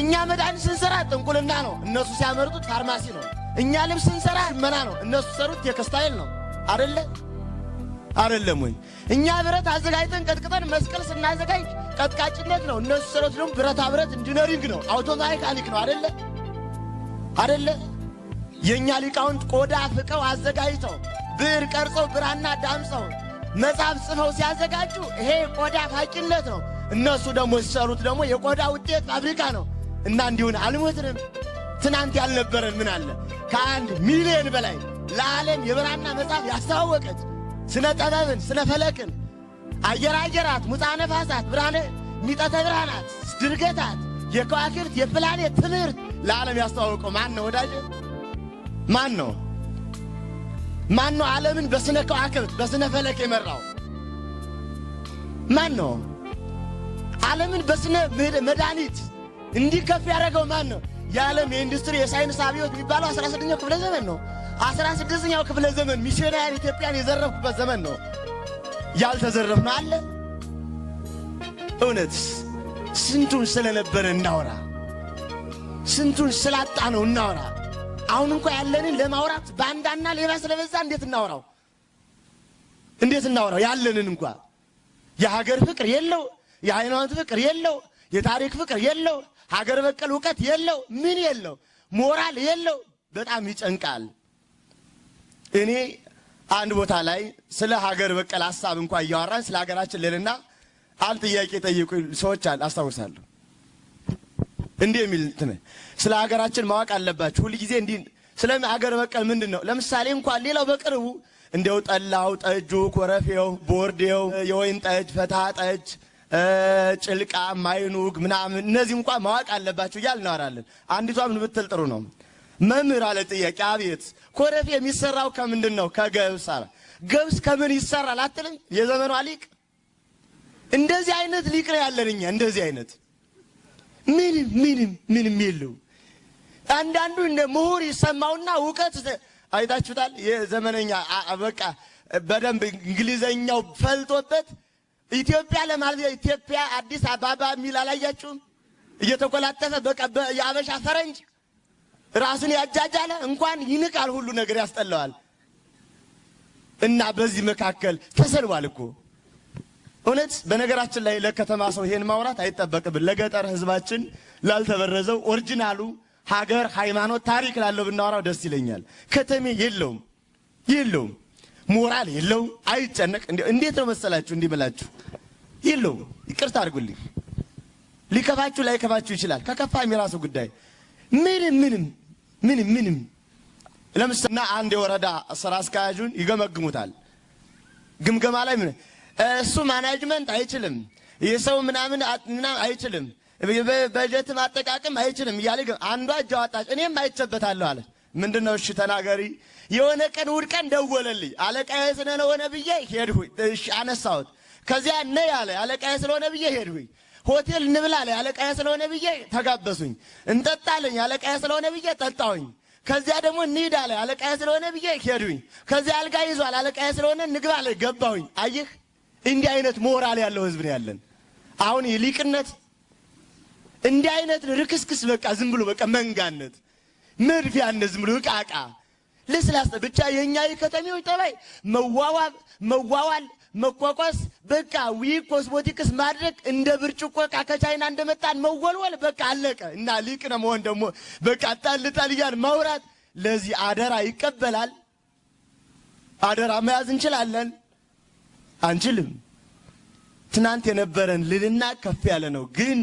እኛ መድኃኒት ስንሰራ ጥንቁልና ነው፣ እነሱ ሲያመርጡት ፋርማሲ ነው። እኛ ልብስ ስንሰራ ሽመና ነው፣ እነሱ ሰሩት ቴክስታይል ነው። አይደለም ወይ? እኛ ብረት አዘጋጅተን ቀጥቅጠን መስቀል ስናዘጋጅ ቀጥቃጭነት ነው፣ እነሱ ሰሩት ደግሞ ብረታ ብረት ኢንጂነሪንግ ነው፣ አውቶሜካኒክ ነው። አይደለ? የኛ ሊቃውንት ቆዳ ፍቀው አዘጋጅተው ብዕር ቀርጸው ብራና ዳምጸው መጽሐፍ ጽፈው ሲያዘጋጁ ይሄ ቆዳ ፋቂነት ነው። እነሱ ደግሞ ሲሰሩት ደግሞ የቆዳ ውጤት ፋብሪካ ነው። እና እንዲሁን አልሞትንም። ትናንት ያልነበረን ምን አለ? ከ1 ሚሊዮን በላይ ለዓለም የብራና መጽሐፍ ያስተዋወቀች ስነ ጠበብን፣ ስነ ፈለክን፣ አየራት፣ ሙፃ ነፋሳት፣ ብርሃነ ሚጠተ ብርሃናት፣ ድርገታት፣ የከዋክብት የፕላኔት ትምህርት ለዓለም ያስተዋወቀው ማን ነው ወዳጅ? ማን ነው? ዓለምን በስነ ከዋክብት በስነ ፈለክ የመራው ማን ነው? ዓለምን በስነ መድኃኒት እንዲከፍ ያደረገው ማን ነው? የዓለም የኢንዱስትሪ የሳይንስ አብዮት የሚባለው 16ኛው ክፍለ ዘመን ነው። 16ኛው ክፍለ ዘመን ሚሽናሪ ኢትዮጵያን የዘረፉበት ዘመን ነው። ያልተዘረፍነው አለ? እውነት ስንቱን ስለነበረ እናወራ፣ ስንቱን ስላጣ ነው እናወራ። አሁን እንኳን ያለንን ለማውራት ባንዳና ሌባ ስለበዛ እንዴት እናወራው? ያለንን እንኳን የሀገር ፍቅር የለው፣ የሃይማኖት ፍቅር የለው፣ የታሪክ ፍቅር የለው፣ ሀገር በቀል ዕውቀት የለው፣ ምን የለው፣ ሞራል የለው። በጣም ይጨንቃል። እኔ አንድ ቦታ ላይ ስለ ሀገር በቀል ሐሳብ እንኳን እያወራን ስለ ሀገራችን ለልና አንድ ጥያቄ ጠይቁ ሰዎች አስታውሳለሁ። እንዲህ የሚል ስለ ሀገራችን ማወቅ አለባችሁ ሁሉ ጊዜ እንዲህ ስለ ሀገር በቀል ምንድነው? ለምሳሌ እንኳን ሌላው በቅርቡ እንደው ጠላው፣ ጠጁ፣ ኮረፌው፣ ቦርዴው፣ የወይን ጠጅ፣ ፈታ ጠጅ፣ ጭልቃ፣ ማይኑግ ምናምን እነዚህ እንኳን ማወቅ አለባችሁ እያልን እናወራለን። አንዲቷ ምን ብትል ጥሩ ነው? መምህር አለ ጥያቄ። አቤት። ኮረፌ የሚሰራው ከምንድን ነው? ከገብስ። ገብስ ከምን ይሰራል አትልም? የዘመኗ ሊቅ እንደዚህ አይነት ሊቅ ነው ያለን እኛ። እንደዚህ አይነት ምንም የለው። አንዳንዱ እንደ ምሁር ይሰማውና ዕውቀት አይታችሁታል። የዘመነኛ በቃ በደንብ እንግሊዘኛው ፈልጦበት ኢትዮጵያ ለማለት ኢትዮጵያ አዲስ አበባ የሚል አላያችሁም? እየተኮላተፈ በቃ የአበሻ ፈረንጅ ራሱን ያጃጃለ እንኳን ይንቃል፣ ሁሉ ነገር ያስጠላዋል። እና በዚህ መካከል ተሰልቧል እኮ እውነት። በነገራችን ላይ ለከተማ ሰው ይሄን ማውራት አይጠበቅብን። ለገጠር ህዝባችን ላልተበረዘው ኦሪጂናሉ ሀገር፣ ሃይማኖት፣ ታሪክ ላለው ብናወራው ደስ ይለኛል። ከተሜ የለውም፣ ሞራል የለውም፣ አይጨነቅ። እንዴት ነው መሰላችሁ እንዲምላችሁ የለውም። ይቅርታ አድርጉልኝ፣ ሊከፋችሁ ላይከፋችሁ ይችላል። ከከፋም የራሱ ጉዳይ። ምንም ለምሳሌ አንድ የወረዳ ስራ አስኪያጁን ይገመግሙታል። ግምገማ ላይ እሱ ማናጅመንት አይችልም፣ የሰው ምናምን አይችልም፣ በጀት ማጠቃቀም አይችልም እያለ አንዷ እጅ አወጣች። እኔም አይቼበታለሁ አለ። ምንድነው? እሺ ተናገሪ። የሆነ ቀን እሑድ ቀን ደወለልኝ። አለቃዬ ስለሆነ ብዬ ሄድሁኝ። እሺ አነሳሁት። ከዚያ ነይ አለ። አለቃዬ ስለሆነ ብዬ ሄድሁኝ። ሆቴል እንብላ አለ። አለቃዬ ስለሆነ ብዬ ተጋበሱኝ። እንጠጣለኝ። አለቃዬ ስለሆነ ብዬ ጠጣሁኝ። ከዚያ ደግሞ እንሂድ አለ። አለቃዬ ስለሆነ ብዬ ሄድሁኝ። ከዚያ አልጋ ይዟል። አለቃዬ ስለሆነ እንግባ አለ። ገባሁኝ። አየህ፣ እንዲህ አይነት ሞራል ያለው ህዝብ ነው ያለን። አሁን ሊቅነት እንዲህ አይነት ርክስክስ በቃ ዝም ብሎ በቃ መንጋነት፣ መድፊያነት፣ ዝም ብሎ ዕቃ ለስላሳ ብቻ። የኛ የከተሜዎች ጠባይ መዋዋል፣ መቋቋስ፣ በቃ ኮስሞቲክስ ማድረግ፣ እንደ ብርጭቆ ዕቃ ከቻይና እንደመጣን መወልወል፣ በቃ አለቀ። እና ሊቅ ነው መሆን ደግሞ በቃ ጣልጣል እያልን ማውራት። ለዚህ አደራ ይቀበላል። አደራ መያዝ እንችላለን? አንችልም። ትናንት የነበረን ልልና ከፍ ያለ ነው፣ ግን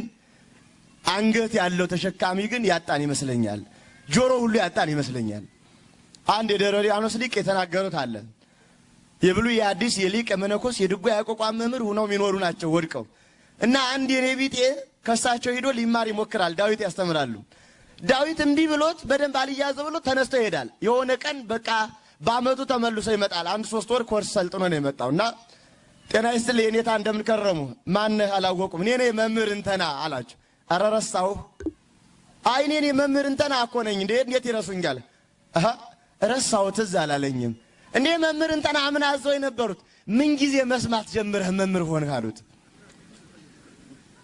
አንገት ያለው ተሸካሚ ግን ያጣን ይመስለኛል። ጆሮ ሁሉ ያጣን ይመስለኛል። አንድ የደብረ ሊባኖስ ሊቅ የተናገሩት አለ። የብሉይ የአዲስ የሊቅ የመነኮስ የድጓ ያቋቋም መምህር ሆነው የሚኖሩ ናቸው ወድቀው። እና አንድ የኔ ቢጤ ከሳቸው ሄዶ ሊማር ይሞክራል። ዳዊት ያስተምራሉ። ዳዊት እምቢ ብሎት በደንብ አልያዘው ብሎ ተነስቶ ይሄዳል። የሆነ ቀን በቃ በአመቱ ተመልሶ ይመጣል። 1-3 ወር ኮርስ ሰልጥኖ ነው የመጣውና ጤና ይስጥልኝ የኔታ እንደምን ከረሙ? ማነህ? አላወቁም። እኔ ነኝ መምህር እንተና አላቸው። ኧረ ረሳሁ። አይ እኔ መምህር እንተና እኮ ነኝ። እንዴት ይረሱኛል? ረሳሁ፣ ትዝ አላለኝም። እኔ መምህር እንተና ምን አዘው የነበሩት? ምን ጊዜ መስማት ጀምረህ መምህር ሆንህ አሉት።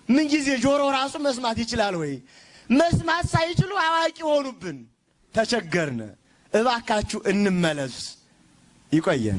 ምን ጊዜ ጆሮ ራሱ መስማት ይችላል ወይ? መስማት ሳይችሉ አዋቂ ሆኑብን፣ ተቸገርን። እባካችሁ እንመለስ። ይቆየን።